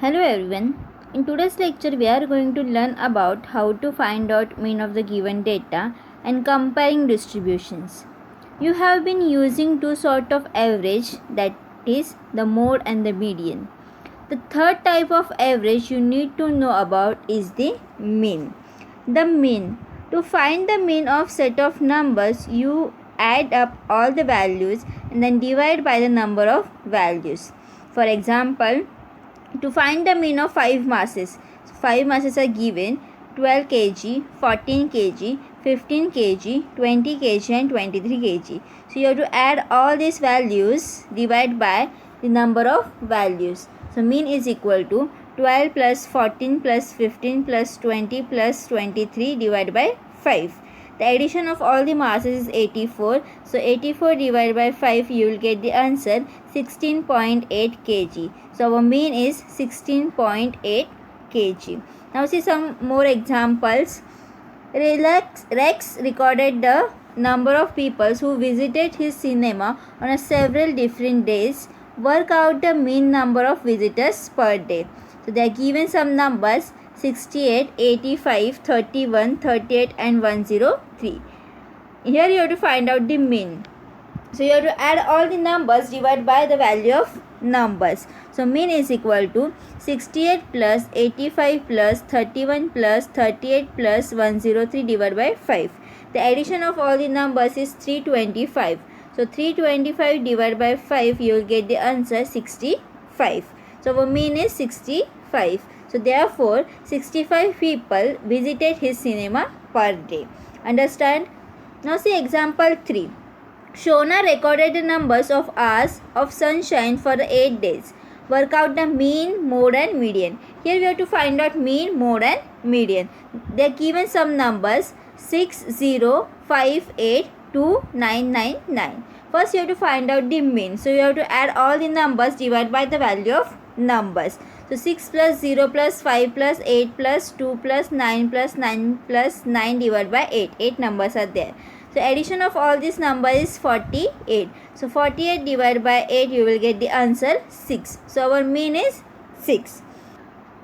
Hello everyone. In today's lecture we are going to learn about how to find out mean of the given data and comparing distributions. You have been using two sort of average, that is the mode and the median. The third type of average you need to know about is the mean. The mean. To find the mean of set of numbers, you add up all the values and then divide by the number of values. For example, to find the mean of 5 masses, 5 masses are given: 12 kg, 14 kg, 15 kg, 20 kg and 23 kg. So you have to add all these values, divide by the number of values. So mean is equal to 12 plus 14 plus 15 plus 20 plus 23 divided by 5. The addition of all the masses is 84. So 84 divided by 5, you will get the answer 16.8 kg. So our mean is 16.8 kg. Now see some more examples. Rex recorded the number of people who visited his cinema on several different days. Work out the mean number of visitors per day. So they are given some numbers: 68, 85, 31, 38 and 103. Here you have to find out the mean. So you have to add all the numbers, divide by the value of numbers. So mean is equal to 68 plus 85 plus 31 plus 38 plus 103 divided by 5. The addition of all the numbers is 325. So 325 divided by 5, you will get the answer 65. So our mean is 65. So therefore 65 people visited his cinema per day. Understand? Now see example 3. Shona recorded the numbers of hours of sunshine for 8 days. Work out the mean, mode and median. Here we have to find out mean, mode and median. They are given some numbers: 6, 0, 5, 8, 2, 9, 9, 9. First you have to find out the mean. So you have to add all the numbers, divide by the value of numbers. So 6 plus 0 plus 5 plus 8 plus 2 plus 9 plus 9 plus 9 divided by 8. 8 numbers are there. So addition of all these numbers is 48. So 48 divided by 8, you will get the answer 6. So our mean is 6.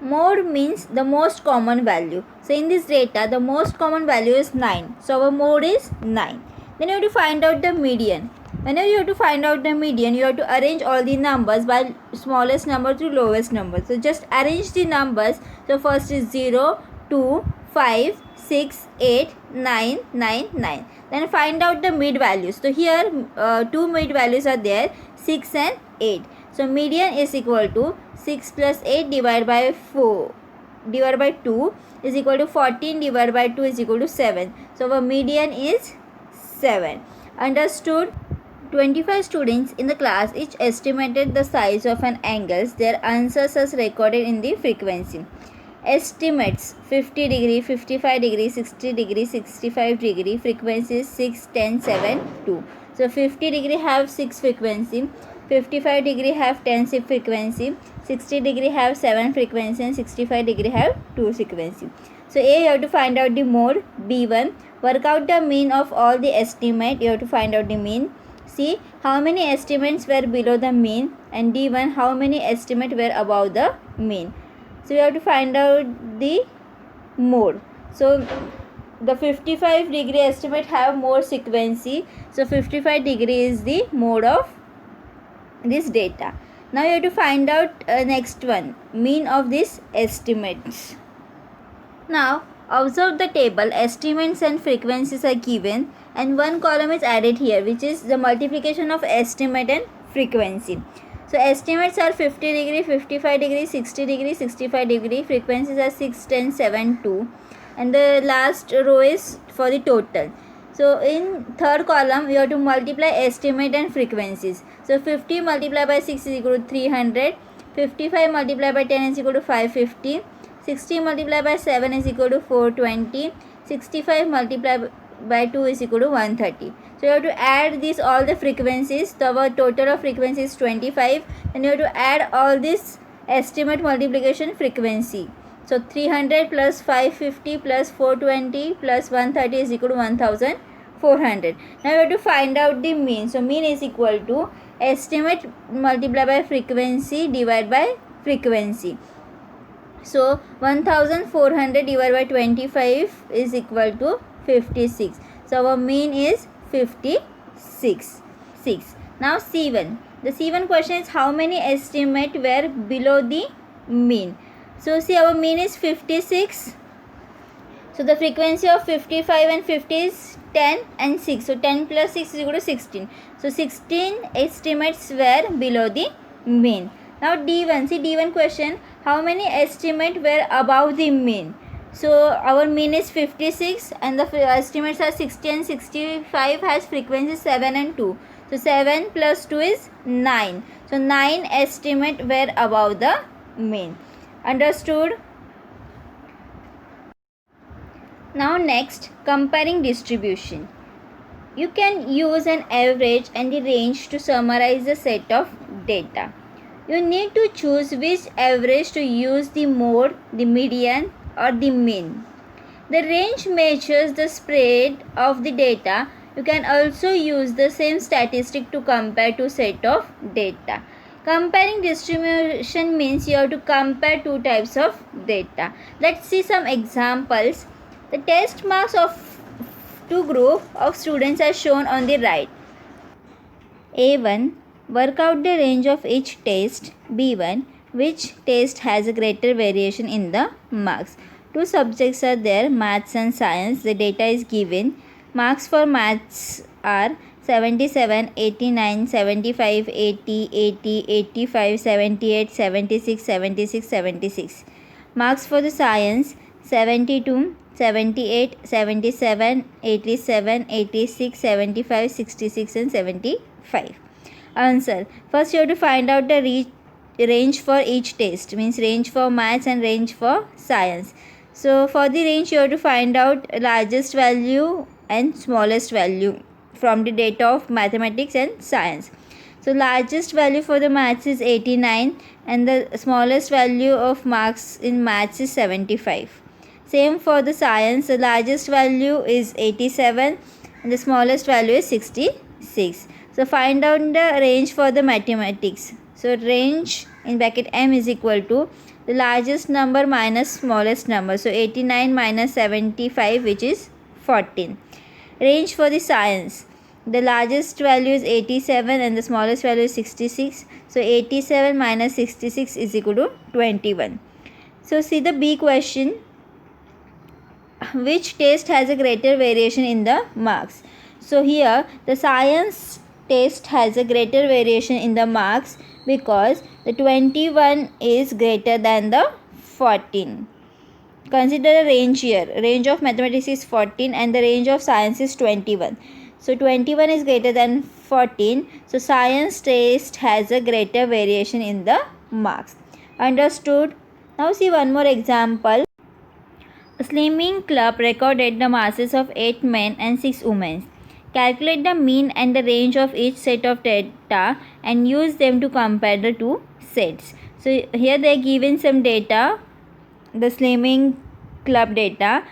Mode means the most common value. So in this data, the most common value is 9. So our mode is 9. Then you have to find out the median. Whenever you have to find out the median, you have to arrange all the numbers by smallest number to lowest number. So just arrange the numbers. So first is 0, 2, 5, 6, 8, 9, 9, 9. Then find out the mid values. So here two mid values are there, 6 and 8. So median is equal to 6 plus 8 divided by 4 divided by 2 is equal to 14 divided by 2 is equal to 7. So our median is 7. Understood? 25 students in the class each estimated the size of an angle. Their answers are recorded in the frequency. Estimates: 50 degree, 55 degree, 60 degree, 65 degree. Frequencies 6, 10, 7, 2. So 50 degree have 6 frequency, 55 degree have 10 frequency, 60 degree have 7 frequency and 65 degree have 2 frequency. So A, you have to find out the mode. B1, work out the mean of all the estimate. You have to find out the mean. C, how many estimates were below the mean, and D1, how many estimates were above the mean. So we have to find out the mode. So the 55 degree estimate have more frequency. So 55 degree is the mode of this data. Now you have to find out next one, mean of this estimates. Now observe the table. Estimates and frequencies are given and one column is added here, which is the multiplication of estimate and frequency. So estimates are 50 degree, 55 degree, 60 degree, 65 degree. Frequencies are 6, 10, 7, 2. And the last row is for the total. So in third column, you have to multiply estimate and frequencies. So 50 multiplied by 6 is equal to 300. 55 multiplied by 10 is equal to 550. 60 multiplied by 7 is equal to 420. 65 multiplied by 2 is equal to 130. So you have to add these all the frequencies. So our total of frequency is 25. And you have to add all this estimate multiplication frequency. So 300 plus 550 plus 420 plus 130 is equal to 1400. Now we have to find out the mean. So mean is equal to estimate multiplied by frequency divided by frequency. So 1400 divided by 25 is equal to 56. So our mean is 56. 6. Now C1. The C1 question is how many estimate were below the mean. So see, our mean is 56. So the frequency of 55 and 50 is 10 and 6. So 10 plus 6 is equal to 16. So 16 estimates were below the mean. Now D1. See D1 question. How many estimate were above the mean? So our mean is 56 and the estimates are 60 and 65 has frequency 7 and 2. So 7 plus 2 is 9. So 9 estimate were above the mean. Understood? Now next, comparing distribution. You can use an average and the range to summarize a set of data. You need to choose which average to use, the mode, the median or the mean. The range measures the spread of the data. You can also use the same statistic to compare two set of data. Comparing distribution means you have to compare two types of data. Let's see some examples. The test marks of two groups of students are shown on the right. A1. Work out the range of each test. B1. Which test has a greater variation in the marks? Two subjects are there, maths and science. The data is given. Marks for maths are 77, 89, 75, 80, 80, 85, 78, 76, 76, 76. Marks for the science 72, 78, 77, 87, 86, 75, 66 and 75. Answer. First you have to find out the range for each test, means range for maths and range for science. So for the range you have to find out largest value and smallest value from the data of mathematics and science. So largest value for the maths is 89 and the smallest value of marks in maths is 75. Same for the science, the largest value is 87 and the smallest value is 66. So find out the range for the mathematics. So range in bracket M is equal to the largest number minus smallest number. So 89 minus 75, which is 14. Range for the science. The largest value is 87 and the smallest value is 66. So 87 minus 66 is equal to 21. So see the B question. Which test has a greater variation in the marks? So here the science test has a greater variation in the marks because the 21 is greater than the 14. Consider a range here. Range of mathematics is 14 and the range of science is 21. So 21 is greater than 14. So science test has a greater variation in the marks. Understood? Now see one more example. A slimming club recorded the masses of 8 men and 6 women. Calculate the mean and the range of each set of data and use them to compare the two sets. So here they are given some data, the slimming club data.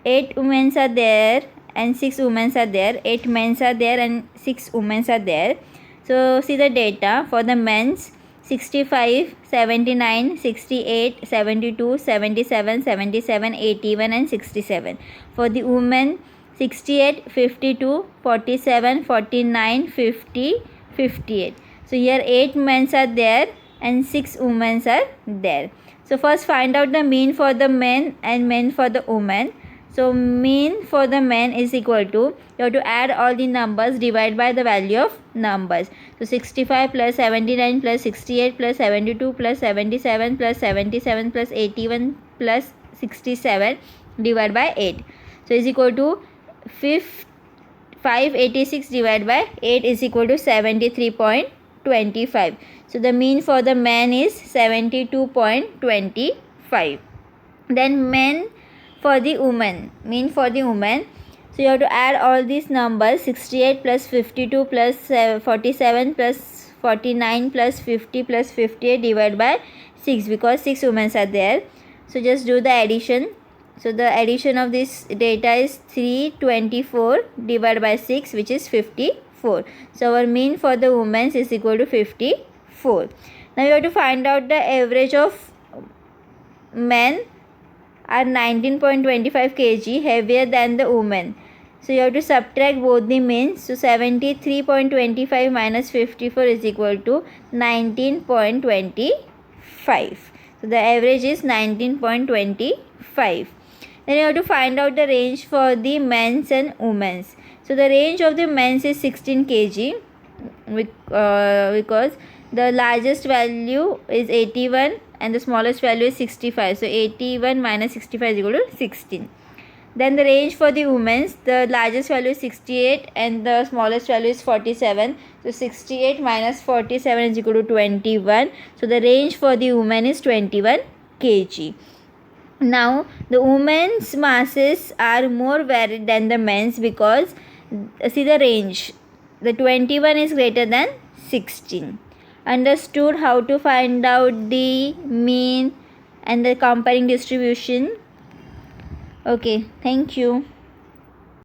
8 women are there and 6 women are there. 8 men are there and 6 women are there. So see the data for the men's 65, 79, 68, 72, 77, 77, 81 and 67. For the women 68, 52, 47, 49, 50, 58. So here 8 men are there and 6 women are there. So first find out the mean for the men and mean for the women. So mean for the men is equal to, you have to add all the numbers, divide by the value of numbers. So 65 plus 79 plus 68 plus 72 plus 77 plus 77 plus 81 plus 67 divided by 8. So is equal to 586 divided by 8 is equal to 73.25. So the mean for the man is 72.25. Then men for the woman, mean for the woman. So you have to add all these numbers, 68 plus 52 plus 47 plus 49 plus 50 plus 58 divided by 6 because 6 women are there. So just do the addition. So the addition of this data is 324 divided by 6, which is 54. So our mean for the women is equal to 54. Now you have to find out the average of men are 19.25 kg heavier than the women. So you have to subtract both the means. So 73.25 minus 54 is equal to 19.25. So the average is 19.25. Then you have to find out the range for the men's and women's. So the range of the men's is 16 kg because the largest value is 81 and the smallest value is 65. So 81 minus 65 is equal to 16. Then the range for the women's, the largest value is 68 and the smallest value is 47. So 68 minus 47 is equal to 21. So the range for the women is 21 kg. Now the women's masses are more varied than the men's because see the range. The 21 is greater than 16. Understood how to find out the mean and the comparing distribution? Okay, thank you.